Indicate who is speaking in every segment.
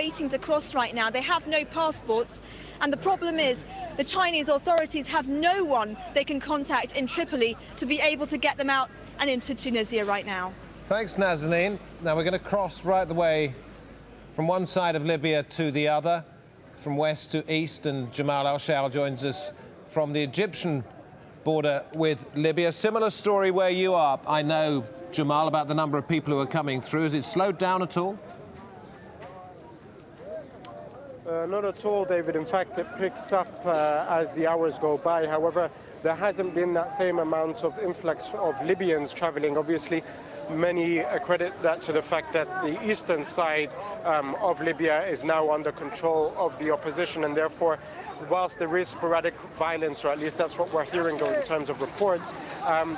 Speaker 1: waiting to cross right now. They have no passports. And the problem is the Chinese authorities have no one they can contact in Tripoli to be able to get them out and into Tunisia right now.
Speaker 2: Thanks, Nazanin. Now we're going to cross right the way from one side of Libya to the other, from west to east, and Jamal Al-Shal joins us from the Egyptian border with Libya. Similar story where you are. I know, Jamal, about the number of people who are coming through. Has it slowed down at all?
Speaker 3: Not at all, David. In fact, it picks up as the hours go by. However, there hasn't been that same amount of influx of Libyans traveling. Obviously, many accredit that to the fact that the eastern side of Libya is now under control of the opposition, and therefore, whilst there is sporadic violence, or at least that's what we're hearing in terms of reports,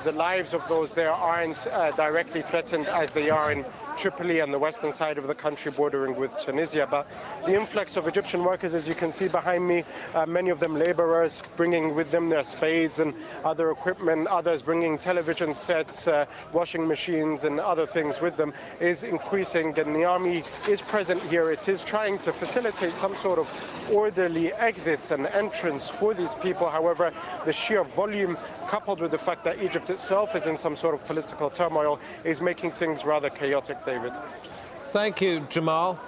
Speaker 3: the lives of those there aren't directly threatened as they are in Tripoli and the western side of the country bordering with Tunisia. But the influx of Egyptian workers, as you can see behind me, many of them laborers, bringing with them their spades and other equipment, others bringing television sets, washing machines and other things with them, is increasing, and the army is present here. It is trying to facilitate some sort of orderly exits and entrance for these people. However, the sheer volume, coupled with the fact that Egypt itself is in some sort of political turmoil, is making things rather chaotic, David.
Speaker 2: Thank you, Jamal.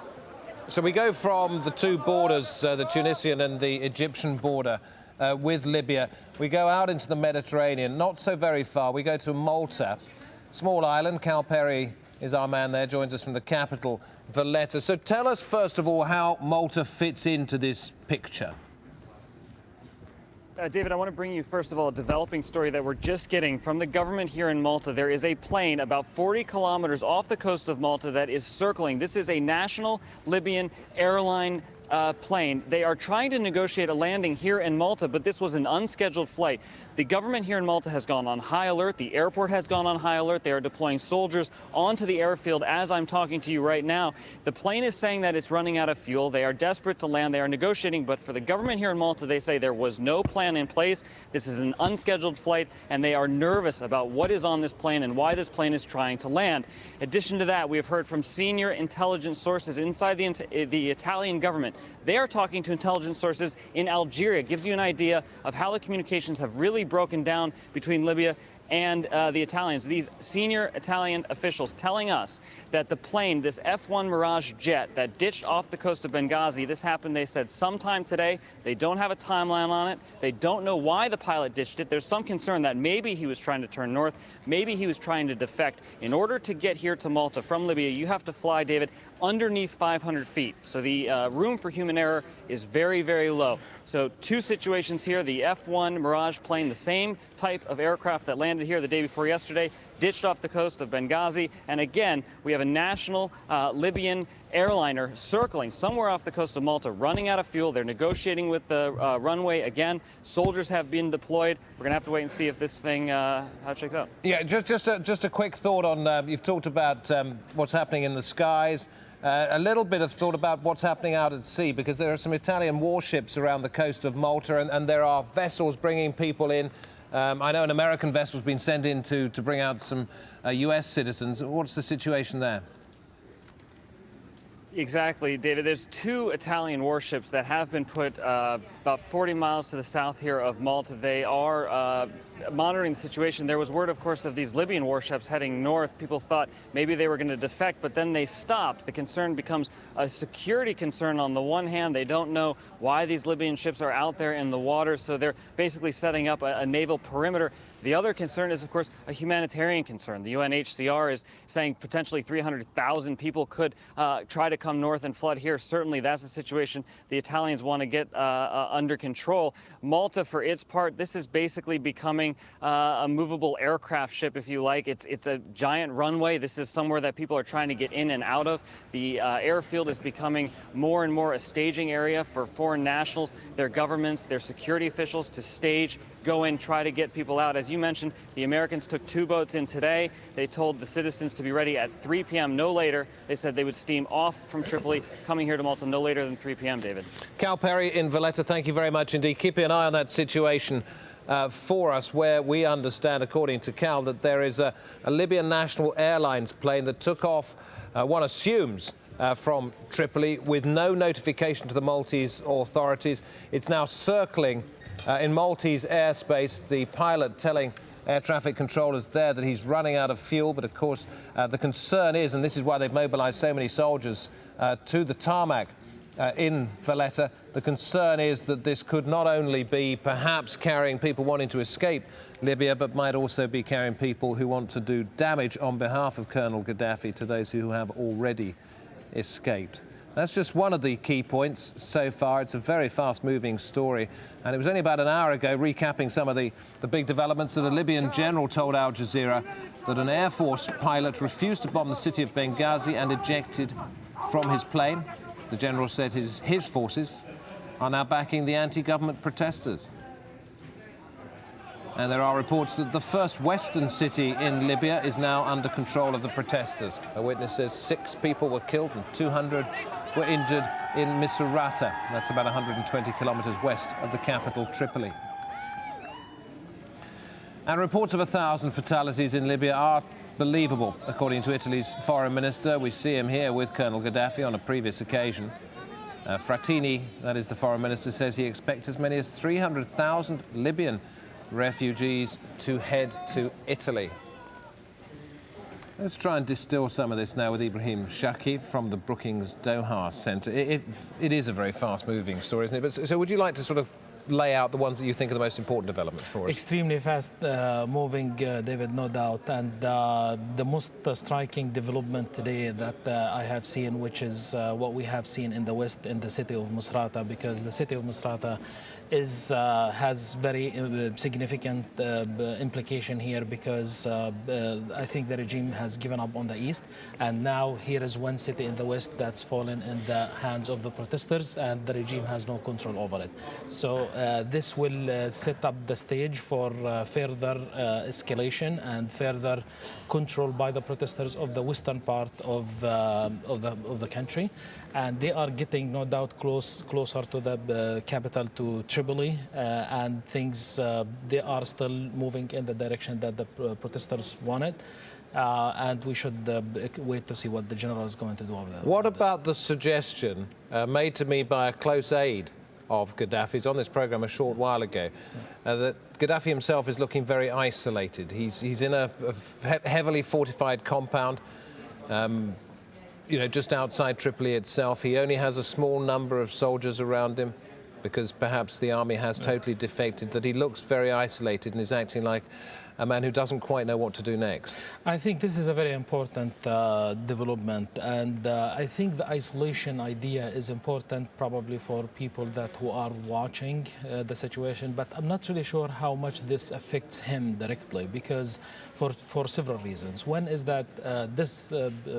Speaker 2: So we go from the two borders, the Tunisian and the Egyptian border with Libya. We go out into the Mediterranean, not so very far. We go to Malta, small island. Cal Perry is our man there, joins us from the capital, Valletta. So tell us, first of all, how Malta fits into this picture.
Speaker 4: David, I want to bring you, first of all, a developing story that we're just getting from the government here in Malta. There is a plane about 40 kilometers off the coast of Malta that is circling. This is a national Libyan airline plane. They are trying to negotiate a landing here in Malta, but this was an unscheduled flight. The government here in Malta has gone on high alert. The airport has gone on high alert. They are deploying soldiers onto the airfield as I'm talking to you right now. The plane is saying that it's running out of fuel. They are desperate to land. They are negotiating, but for the government here in Malta, they say there was no plan in place. This is an unscheduled flight, and they are nervous about what is on this plane and why this plane is trying to land. In addition to that, we have heard from senior intelligence sources inside the Italian government. They are talking to intelligence sources in Algeria. It gives you an idea of how the communications have really broken down between Libya and the Italians. These senior Italian officials telling us that the plane, this F-1 Mirage jet that ditched off the coast of Benghazi, this happened, they said, sometime today. They don't have a timeline on it. They don't know why the pilot ditched it. There's some concern that maybe he was trying to turn north, maybe he was trying to defect. In order to get here to Malta from Libya, you have to fly, David, underneath 500 feet. So the room for human error is very, very low. So two situations here, the F-1 Mirage plane, the same type of aircraft that landed here the day before yesterday, ditched off the coast of Benghazi. And again, we have a national Libyan airliner circling somewhere off the coast of Malta, running out of fuel. They're negotiating with the runway. Again, soldiers have been deployed. We're going to have to wait and see if this thing, how it shakes out.
Speaker 2: Yeah, just a quick thought on, you've talked about what's happening in the skies. A little bit of thought about what's happening out at sea, because there are some Italian warships around the coast of Malta, and there are vessels bringing people in. I know an American vessel's been sent in to bring out some US citizens. What's the situation there?
Speaker 4: Exactly, David. There's two Italian warships that have been put about 40 miles to the south here of Malta. They are monitoring the situation. There was word, of course, of these Libyan warships heading north. People thought maybe they were going to defect, but then they stopped. The concern becomes a security concern. On the one hand, they don't know why these Libyan ships are out there in the water, so they're basically setting up a naval perimeter. The other concern is, of course, a humanitarian concern. The UNHCR is saying potentially 300,000 people could try to come north and flood here. Certainly, that's a situation the Italians want to get under control. Malta, for its part, this is basically becoming a movable aircraft ship, if you like. It's a giant runway. This is somewhere that people are trying to get in and out of. The airfield is becoming more and more a staging area for foreign nationals, their governments, their security officials to stage, go in, try to get people out. As you mentioned, the Americans took two boats in today. They told the citizens to be ready at 3 p.m. no later. They said they would steam off from Tripoli, coming here to Malta no later than 3 p.m., David.
Speaker 2: Cal Perry in Valletta, thank you very much indeed. Keeping an eye on that situation for us, where we understand, according to Cal, that there is a Libyan National Airlines plane that took off, one assumes, from Tripoli with no notification to the Maltese authorities. It's now circling in Maltese airspace, the pilot telling air traffic controllers there that he's running out of fuel. But of course, the concern is, and this is why they've mobilized so many soldiers to the tarmac in Valletta, the concern is that this could not only be perhaps carrying people wanting to escape Libya, but might also be carrying people who want to do damage on behalf of Colonel Gaddafi to those who have already escaped. That's just one of the key points so far. It's a very fast-moving story, and it was only about an hour ago, recapping some of the big developments, that a Libyan general told Al Jazeera that an Air Force pilot refused to bomb the city of Benghazi and ejected from his plane. The general said his forces are now backing the anti-government protesters. And there are reports that the first western city in Libya is now under control of the protesters. A witness says 6 people were killed and 200 were injured in Misrata. That's about 120 kilometers west of the capital, Tripoli. And reports of 1,000 fatalities in Libya are believable, according to Italy's foreign minister. We see him here with Colonel Gaddafi on a previous occasion. Frattini, that is the foreign minister, says he expects as many as 300,000 Libyan refugees to head to Italy. Let's try and distill some of this now with Ibrahim Shaki from the Brookings Doha Centre. It is a very fast-moving story, isn't it? But so would you like to sort of lay out the ones that you think are the most important developments for us?
Speaker 5: Extremely fast moving, David, no doubt. And the most striking development today that I have seen, which is what we have seen in the west, in the city of Misrata, because the city of Misrata has very significant implication here, because I think the regime has given up on the east, and now here is one city in the west that's fallen in the hands of the protesters, and the regime has no control over it. So this will set up the stage for further escalation and further control by the protesters of the western part of the country, and they are getting no doubt closer to the capital, to Tripoli, and things they are still moving in the direction that the protesters wanted. And we should wait to see what the general is going to do over there.
Speaker 2: What about the suggestion made to me by a close aide of Gaddafi's on this programme a short while ago, that Gaddafi himself is looking very isolated? He's in a heavily fortified compound, you know, just outside Tripoli itself. He only has a small number of soldiers around him, because perhaps the army has totally defected, that he looks very isolated and is acting like a man who doesn't quite know what to do next.
Speaker 5: I think this is a very important development, and I think the isolation idea is important probably for people who are watching the situation, but I'm not really sure how much this affects him directly, because for several reasons. One is that this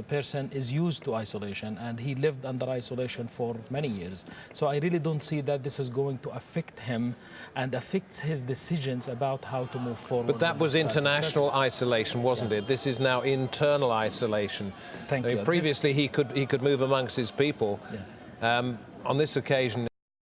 Speaker 5: person is used to isolation, and he lived under isolation for many years. So I really don't see that this is going to affect him and affect his decisions about how to move forward.
Speaker 2: But that was international isolation, wasn't it? This is now internal isolation.
Speaker 5: Thank you.
Speaker 2: Previously, he could move amongst his people.
Speaker 5: Yeah.
Speaker 2: On this occasion,